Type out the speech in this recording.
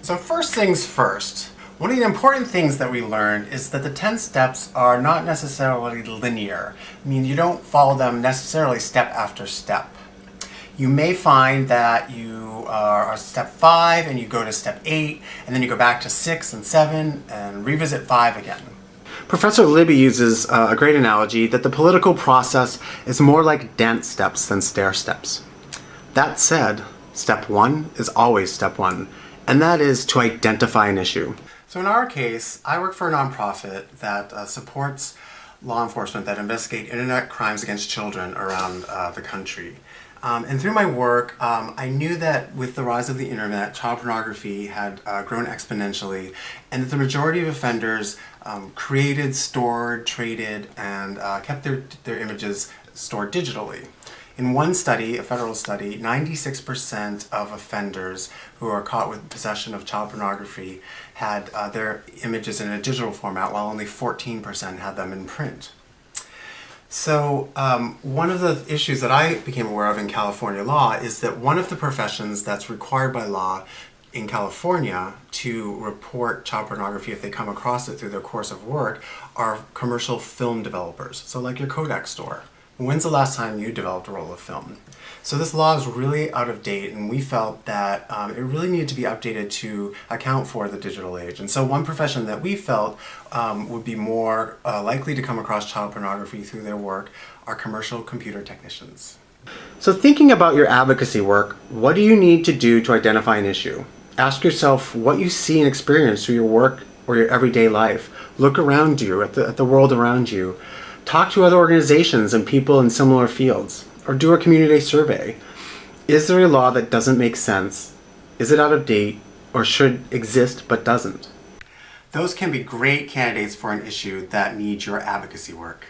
So first things first, one of the important things that we learned is that the 10 steps are not necessarily linear. I mean, you don't follow them necessarily step after step. You may find that you are at step 5 and you go to step 8 and then you go back to 6 and 7 and revisit 5 again. Professor Libby uses a great analogy that the political process is more like dance steps than stair steps. That said, step 1 is always step 1, and that is to identify an issue. So in our case, I work for a nonprofit that supports law enforcement that investigate internet crimes against children around the country. And through my work, I knew that with the rise of the internet, child pornography had grown exponentially, and that the majority of offenders created, stored, traded, and kept their images stored digitally. In one study, a federal study, 96% of offenders who are caught with possession of child pornography had their images in a digital format, while only 14% had them in print. So one of the issues that I became aware of in California law is that one of the professions that's required by law in California to report child pornography if they come across it through their course of work are commercial film developers. So like your Kodak store. When's the last time you developed a roll of film? So this law is really out of date, and we felt that it really needed to be updated to account for the digital age. And so one profession that we felt would be more likely to come across child pornography through their work are commercial computer technicians. So thinking about your advocacy work, what do you need to do to identify an issue? Ask yourself what you see and experience through your work or your everyday life. Look around you at the world around you. Talk to other organizations and people in similar fields, or do a community survey. Is there a law that doesn't make sense? Is it out of date, or should exist but doesn't? Those can be great candidates for an issue that needs your advocacy work.